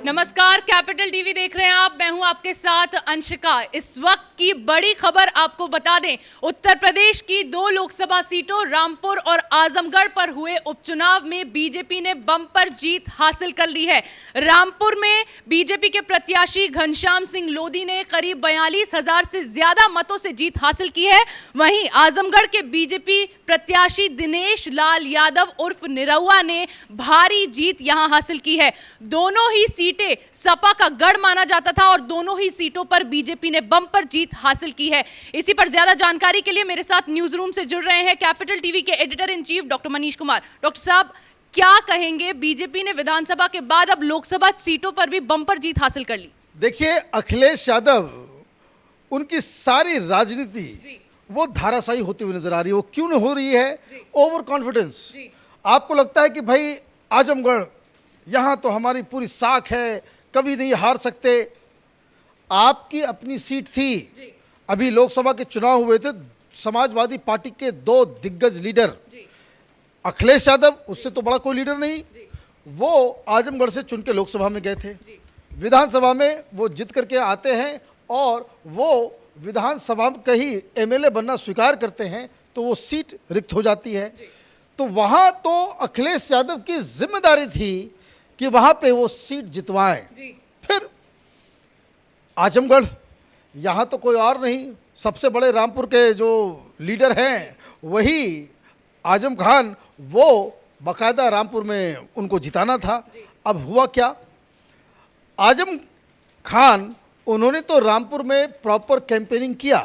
नमस्कार, capital TV देख रहे हैं आप। मैं हूं आपके साथ अंशिका। इस वक्त की बड़ी खबर आपको बता दें, उत्तर प्रदेश की 2 लोकसभा सीटों रामपुर और आजमगढ़ पर हुए उपचुनाव में बीजेपी ने बम्पर जीत हासिल कर ली है। रामपुर में बीजेपी के प्रत्याशी घनश्याम सिंह लोधी ने करीब 42,000 से ज्यादा मतों से जीत हासिल की है। वहीं आजमगढ़ के बीजेपी प्रत्याशी दिनेश लाल यादव उर्फ निरहुआ ने भारी जीत यहां हासिल की है। दोनों ही सीटें सपा का गढ़ माना जाता था और दोनों ही सीटों पर बीजेपी ने बम्पर जीत हासिल की है। इसी पर ज्यादा जानकारी के लिए मेरे साथ न्यूज रूम से जुड़ रहे हैं कैपिटल टीवी के editor in chief doctor Manish Kumar. Doctor साहब, क्या कहेंगे, बीजेपी ने विधानसभा के बाद अब लोकसभा सीटों पर भी बम्पर जीत हासिल कर ली। देखिए, अखिलेश यादव उनकी सारी राजनीति वो धाराशाही होती हुई नजर आ रही है। वो क्यों नहीं हो रही है? Over confidence. आपको लगता है कि भाई आजमगढ़ यहाँ तो हमारी पूरी साख है, कभी नहीं हार सकते। आपकी अपनी सीट थी। अभी लोकसभा के चुनाव हुए थे, समाजवादी पार्टी के 2 दिग्गज लीडर अखिलेश यादव, उससे तो बड़ा कोई लीडर नहीं, वो आजमगढ़ से चुन के लोकसभा में गए थे। विधानसभा में वो जीत करके आते हैं और वो विधानसभा का ही एमएलए बनना स्वीकार करते हैं, तो वो सीट रिक्त हो जाती है। तो वहाँ तो अखिलेश यादव की जिम्मेदारी थी कि वहाँ पे वो सीट जितवाएं। फिर आजमगढ़, यहाँ तो कोई और नहीं, सबसे बड़े रामपुर के जो लीडर हैं वही आजम खान, वो बाकायदा रामपुर में उनको जिताना था। अब हुआ क्या? आजम खान उन्होंने तो रामपुर में प्रॉपर कैंपेनिंग किया,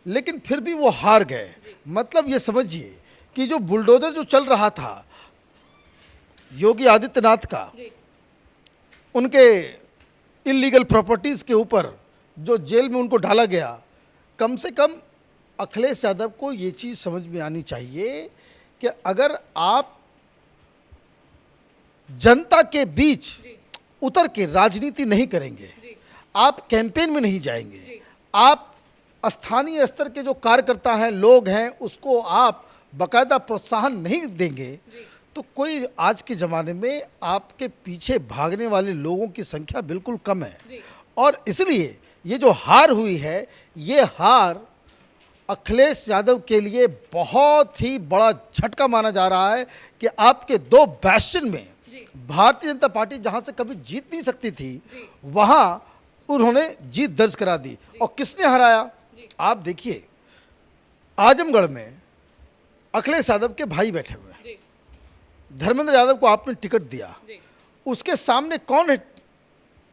लेकिन फिर भी वो हार गए। मतलब ये समझिए कि जो बुलडोजर जो चल रहा था योगी आदित्यनाथ का, उनके इलीगल प्रॉपर्टीज़ के ऊपर जो जेल में उनको डाला गया, कम से कम अखिलेश यादव को ये चीज़ समझ में आनी चाहिए कि अगर आप जनता के बीच उतर के राजनीति नहीं करेंगे, आप कैंपेन में नहीं जाएंगे, आप स्थानीय स्तर के जो कार्यकर्ता हैं, लोग हैं, उसको आप बाकायदा प्रोत्साहन नहीं देंगे, तो कोई आज के ज़माने में आपके पीछे भागने वाले लोगों की संख्या बिल्कुल कम है। और इसलिए ये जो हार हुई है, ये हार अखिलेश यादव के लिए बहुत ही बड़ा झटका माना जा रहा है कि आपके 2 बैस्टियन में भारतीय जनता पार्टी जहाँ से कभी जीत नहीं सकती थी, वहाँ उन्होंने जीत दर्ज करा दी। और किसने हराया? आप देखिए, आजमगढ़ में अखिलेश यादव के भाई बैठे हुए हैं। धर्मेंद्र यादव को आपने टिकट दिया, उसके सामने कौन है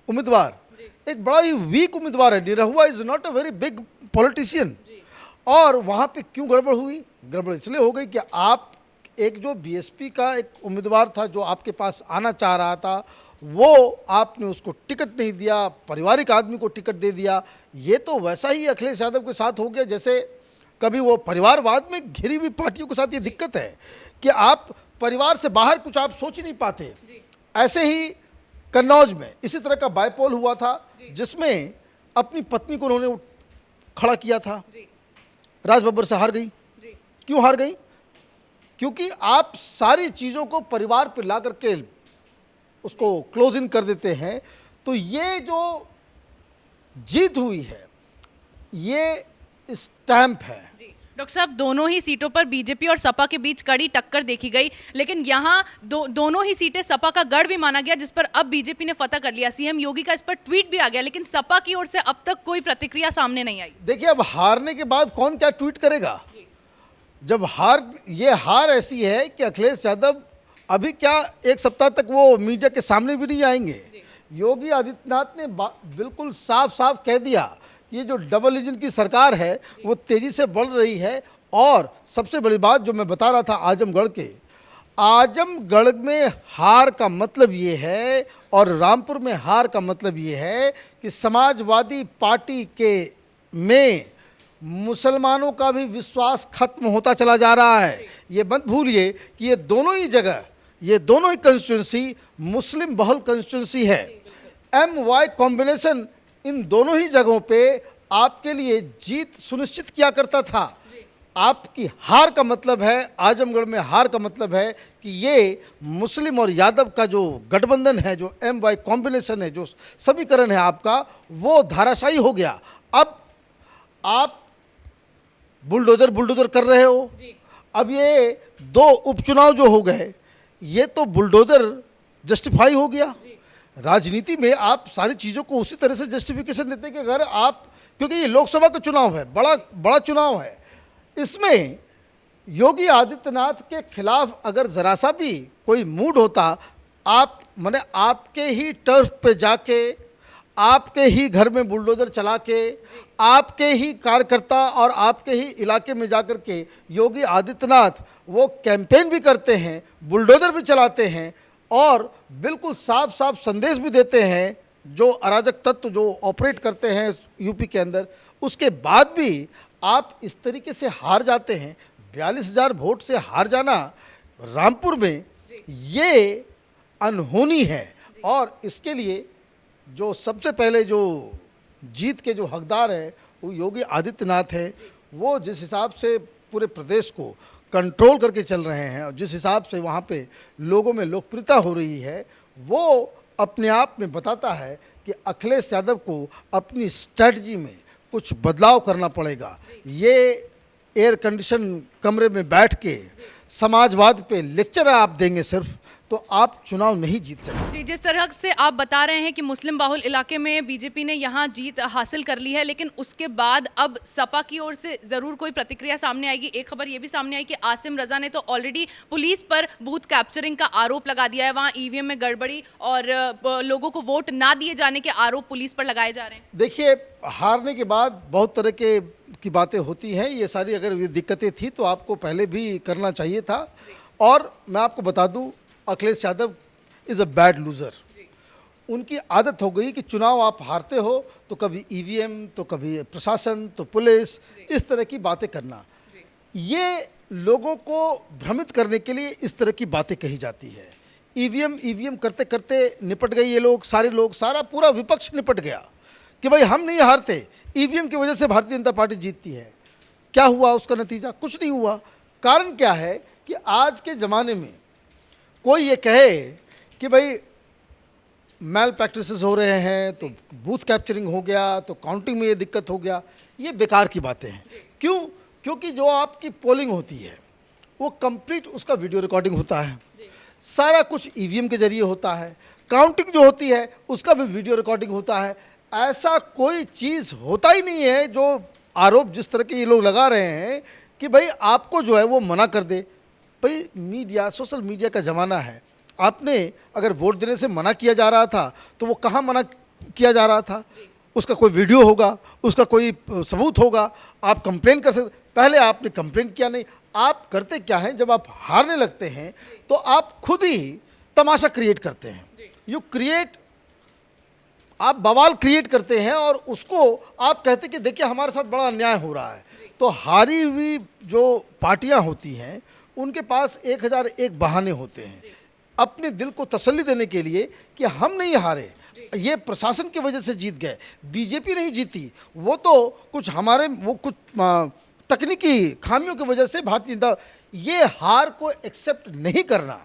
उम्मीदवार? एक बड़ा ही वीक उम्मीदवार है। Nirahua is not a very big politician. और वहाँ पे क्यों गड़बड़ हुई? गड़बड़ इसलिए हो गई कि आप एक जो बीएसपी का एक उम्मीदवार था जो आपके पास आना चाह रहा था, वो आपने उसको टिकट नहीं दिया, पारिवारिक आदमी को टिकट दे दिया। ये तो वैसा ही अखिलेश यादव के साथ हो गया जैसे कभी वो परिवारवाद में घिरी हुई पार्टियों के साथ ये दिक्कत है कि आप परिवार से बाहर कुछ आप सोच नहीं पाते। ऐसे ही कन्नौज में इसी तरह का बायपोल हुआ था, जिसमें अपनी पत्नी को उन्होंने खड़ा किया था, राज बब्बर से हार गई। क्यों हार गई? क्योंकि आप सारी चीज़ों को परिवार पर ला करके उसको क्लोज इन कर देते हैं। तो ये जो जीत हुई है, ये स्टैंप है। डॉक्टर साहब, दोनों ही सीटों पर बीजेपी और सपा के बीच कड़ी टक्कर देखी गई, लेकिन यहाँ दोनों ही सीटें सपा का गढ़ भी माना गया, जिस पर अब बीजेपी ने फतह कर लिया। सीएम योगी का इस पर ट्वीट भी आ गया, लेकिन सपा की ओर से अब तक कोई प्रतिक्रिया सामने नहीं आई। देखिए, अब हारने के बाद कौन क्या ट्वीट करेगा? जब ये हार ऐसी है कि अखिलेश यादव अभी क्या 1 सप्ताह तक वो मीडिया के सामने भी नहीं आएंगे। योगी आदित्यनाथ ने बिल्कुल साफ साफ कह दिया, ये जो डबल इंजन की सरकार है वो तेज़ी से बढ़ रही है। और सबसे बड़ी बात जो मैं बता रहा था आजमगढ़ में हार का मतलब ये है और रामपुर में हार का मतलब ये है कि समाजवादी पार्टी के में मुसलमानों का भी विश्वास खत्म होता चला जा रहा है। ये मत भूलिए कि ये दोनों ही जगह, ये दोनों ही कंस्टिट्यूंसी मुस्लिम बहुल कंस्टिट्यूंसी है। MY कॉम्बिनेशन इन दोनों ही जगहों पे आपके लिए जीत सुनिश्चित किया करता था। आपकी हार का मतलब है, आजमगढ़ में हार का मतलब है कि ये मुस्लिम और यादव का जो गठबंधन है, जो एम वाई कॉम्बिनेशन है, जो समीकरण है आपका, वो धाराशायी हो गया। अब आप बुलडोजर बुलडोजर कर रहे हो। अब ये दो उपचुनाव जो हो गए, ये तो बुलडोजर जस्टिफाई हो गया। राजनीति में आप सारी चीज़ों को उसी तरह से जस्टिफिकेशन देते हैं कि अगर आप, क्योंकि ये लोकसभा का चुनाव है, बड़ा बड़ा चुनाव है, इसमें योगी आदित्यनाथ के खिलाफ अगर ज़रा सा भी कोई मूड होता, आप माने आपके ही टर्फ पे जाके, आपके ही घर में बुलडोजर चला के, आपके ही कार्यकर्ता और आपके ही इलाके में जाकर के योगी आदित्यनाथ वो कैंपेन भी करते हैं, बुलडोजर भी चलाते हैं और बिल्कुल साफ साफ संदेश भी देते हैं, जो अराजक तत्व जो ऑपरेट करते हैं यूपी के अंदर, उसके बाद भी आप इस तरीके से हार जाते हैं। 42,000 वोट से हार जाना रामपुर में, ये अनहोनी है। और इसके लिए जो सबसे पहले जो जीत के जो हकदार है वो योगी आदित्यनाथ है। वो जिस हिसाब से पूरे प्रदेश को कंट्रोल करके चल रहे हैं और जिस हिसाब से वहाँ पे लोगों में लोकप्रियता हो रही है, वो अपने आप में बताता है कि अखिलेश यादव को अपनी स्ट्रैटेजी में कुछ बदलाव करना पड़ेगा। ये एयर कंडीशन कमरे में बैठ के समाजवाद पे लेक्चर आप देंगे सिर्फ, तो आप चुनाव नहीं जीत सकते। जी, जिस तरह से आप बता रहे हैं कि मुस्लिम बाहुल इलाके में बीजेपी ने यहाँ जीत हासिल कर ली है, लेकिन उसके बाद अब सपा की ओर से ज़रूर कोई प्रतिक्रिया सामने आएगी। एक खबर ये भी सामने आई कि आसिम रजा ने तो ऑलरेडी पुलिस पर बूथ कैप्चरिंग का आरोप लगा दिया है, वहाँ ईवीएम में गड़बड़ी और लोगों को वोट ना दिए जाने के आरोप पुलिस पर लगाए जा रहे हैं। देखिए, हारने के बाद बहुत तरह की बातें होती हैं। ये सारी अगर ये दिक्कतें थी तो आपको पहले भी करना चाहिए था। और मैं आपको बता दूं, Akhilesh Yadav is a bad loser. उनकी आदत हो गई कि चुनाव आप हारते हो तो कभी ईवीएम, तो कभी प्रशासन, तो पुलिस, इस तरह की बातें करना। ये लोगों को भ्रमित करने के लिए इस तरह की बातें कही जाती है। ईवीएम करते करते निपट गए ये लोग, सारे लोग, सारा पूरा विपक्ष निपट गया कि भाई हम नहीं हारते, ईवीएम की वजह से भारतीय जनता पार्टी जीतती है। क्या हुआ उसका नतीजा? कुछ नहीं हुआ। कारण क्या है कि आज के ज़माने में कोई ये कहे कि भाई मैल प्रैक्टिसेस हो रहे हैं, तो बूथ कैप्चरिंग हो गया, तो काउंटिंग में ये दिक्कत हो गया, ये बेकार की बातें हैं। क्यों? क्योंकि जो आपकी पोलिंग होती है वो कंप्लीट उसका वीडियो रिकॉर्डिंग होता है, सारा कुछ ईवीएम के जरिए होता है। काउंटिंग जो होती है उसका भी वीडियो रिकॉर्डिंग होता है। ऐसा कोई चीज़ होता ही नहीं है जो आरोप जिस तरह के ये लोग लगा रहे हैं कि भाई आपको जो है वो मना कर दे। भाई मीडिया, सोशल मीडिया का ज़माना है। आपने अगर वोट देने से मना किया जा रहा था तो वो कहाँ मना किया जा रहा था? उसका कोई वीडियो होगा, उसका कोई सबूत होगा, आप कंप्लेन कर सकते। पहले आपने कंप्लेन किया नहीं। आप करते क्या हैं, जब आप हारने लगते हैं तो आप खुद ही तमाशा क्रिएट करते हैं। आप बवाल क्रिएट करते हैं और उसको आप कहते कि देखिए हमारे साथ बड़ा अन्याय हो रहा है। तो हारी हुई जो पार्टियां होती हैं उनके पास 1001 बहाने होते हैं अपने दिल को तसल्ली देने के लिए कि हम नहीं हारे, ये प्रशासन की वजह से जीत गए, बीजेपी नहीं जीती, वो तो कुछ हमारे वो कुछ तकनीकी खामियों की वजह से भारतीय जनता। ये हार को एक्सेप्ट नहीं करना,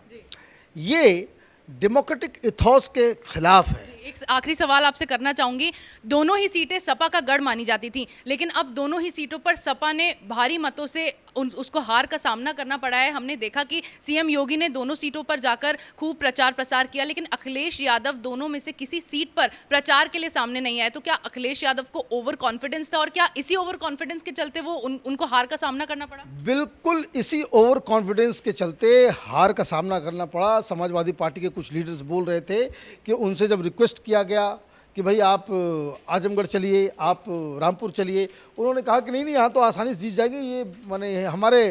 ये डेमोक्रेटिक इथॉस के खिलाफ है। एक आखिरी सवाल आपसे करना चाहूंगी। दोनों ही सीटें सपा का गढ़ मानी जाती थी, लेकिन अब दोनों ही सीटों पर सपा ने भारी मतों से उसको हार का सामना करना पड़ा है। हमने देखा कि सीएम योगी ने दोनों सीटों पर जाकर खूब प्रचार प्रसार किया, लेकिन अखिलेश यादव दोनों में से किसी सीट पर प्रचार के लिए सामने नहीं आए। तो क्या अखिलेश यादव को ओवर कॉन्फिडेंस था और क्या इसी ओवर कॉन्फिडेंस के चलते वो उनको हार का सामना करना पड़ा? बिल्कुल इसी ओवर कॉन्फिडेंस के चलते हार का सामना करना पड़ा। समाजवादी पार्टी के कुछ लीडर्स बोल रहे थे कि उनसे जब रिक्वेस्ट किया गया कि भाई आप आजमगढ़ चलिए, आप रामपुर चलिए, उन्होंने कहा कि नहीं यहाँ तो आसानी से जीत जाएंगे, ये माने हमारे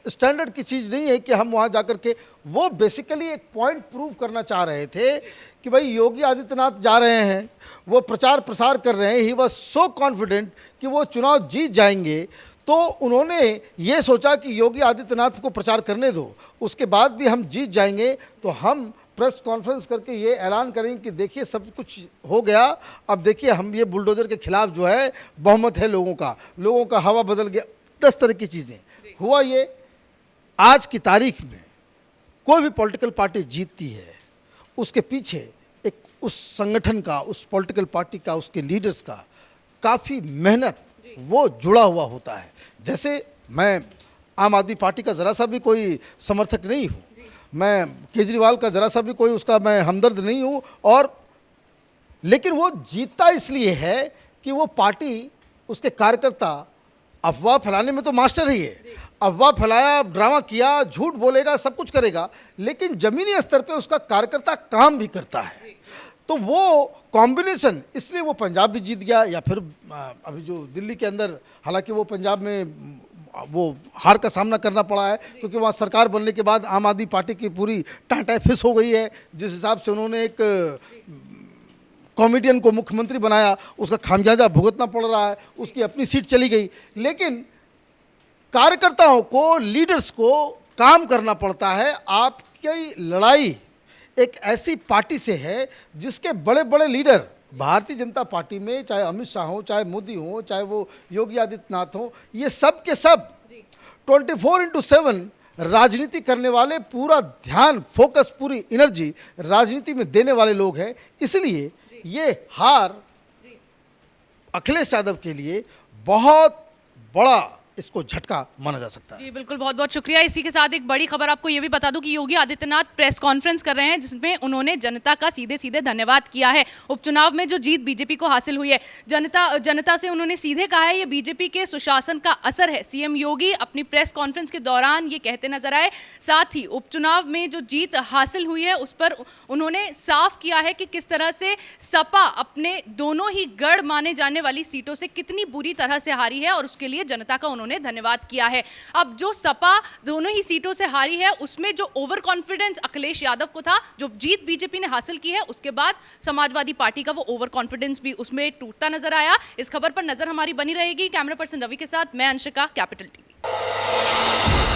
स्टैंडर्ड की चीज़ नहीं है कि हम वहाँ जाकर के। वो बेसिकली एक पॉइंट प्रूव करना चाह रहे थे कि भाई योगी आदित्यनाथ जा रहे हैं, वो प्रचार प्रसार कर रहे हैं, ही वॉज सो कॉन्फिडेंट कि वो चुनाव जीत जाएंगे। तो उन्होंने ये सोचा कि योगी आदित्यनाथ को प्रचार करने दो, उसके बाद भी हम जीत जाएंगे तो हम प्रेस कॉन्फ्रेंस करके ये ऐलान करेंगे कि देखिए सब कुछ हो गया, अब देखिए हम ये बुलडोजर के खिलाफ जो है बहुमत है लोगों का हवा बदल गया। 10 तरह की चीज़ें। हुआ ये, आज की तारीख में कोई भी पॉलिटिकल पार्टी जीतती है, उसके पीछे एक उस संगठन का, उस पॉलिटिकल पार्टी का, उसके लीडर्स का काफ़ी मेहनत वो जुड़ा हुआ होता है। जैसे मैं आम आदमी पार्टी का ज़रा सा भी कोई समर्थक नहीं हूँ, मैं केजरीवाल का ज़रा सा भी कोई उसका मैं हमदर्द नहीं हूँ, और लेकिन वो जीतता इसलिए है कि वो पार्टी, उसके कार्यकर्ता अफवाह फैलाने में तो मास्टर ही है। अफवाह फैलाया, ड्रामा किया, झूठ बोलेगा, सब कुछ करेगा, लेकिन ज़मीनी स्तर पे उसका कार्यकर्ता काम भी करता है। तो वो कॉम्बिनेशन, इसलिए वो पंजाब भी जीत गया, या फिर अभी जो दिल्ली के अंदर, हालांकि वो पंजाब में वो हार का सामना करना पड़ा है, क्योंकि वहाँ सरकार बनने के बाद आम आदमी पार्टी की पूरी टाँटाई फिस हो गई है। जिस हिसाब से उन्होंने एक कॉमेडियन को मुख्यमंत्री बनाया, उसका खामियाजा भुगतना पड़ रहा है, उसकी अपनी सीट चली गई। लेकिन कार्यकर्ताओं को, लीडर्स को काम करना पड़ता है। आपकी लड़ाई एक ऐसी पार्टी से है जिसके बड़े बड़े लीडर भारतीय जनता पार्टी में, चाहे अमित शाह हो, चाहे मोदी हो, चाहे वो योगी आदित्यनाथ हो, ये सब के सब 24/7 राजनीति करने वाले, पूरा ध्यान, फोकस, पूरी एनर्जी राजनीति में देने वाले लोग हैं। इसलिए ये हार अखिलेश यादव के लिए बहुत बड़ा इसको झटका माना जा सकता है। जी बिल्कुल, बहुत बहुत शुक्रिया। इसी के साथ एक बड़ी खबर आपको ये भी बता दूं कि योगी आदित्यनाथ प्रेस कॉन्फ्रेंस कर रहे हैं, जिसमें उन्होंने जनता का सीधे सीधे धन्यवाद किया है। उपचुनाव में जो जीत बीजेपी को हासिल हुई है, जनता से उन्होंने सीधे कहा है ये बीजेपी के सुशासन का असर है। सीएम योगी अपनी प्रेस कॉन्फ्रेंस के दौरान ये कहते नजर आए। साथ ही उपचुनाव में जो जीत हासिल हुई है उस पर उन्होंने साफ किया है कि किस तरह से सपा अपने दोनों ही गढ़ माने जाने वाली सीटों से कितनी बुरी तरह से हारी है, और उसके लिए जनता का उन्होंने धन्यवाद किया है। अब जो सपा दोनों ही सीटों से हारी है, उसमें जो ओवर कॉन्फिडेंस अखिलेश यादव को था, जो जीत बीजेपी ने हासिल की है, उसके बाद समाजवादी पार्टी का वो ओवर कॉन्फिडेंस भी उसमें टूटता नजर आया। इस खबर पर नजर हमारी बनी रहेगी। कैमरा पर्सन रवि के साथ मैं अंशिका, कैपिटल टीवी।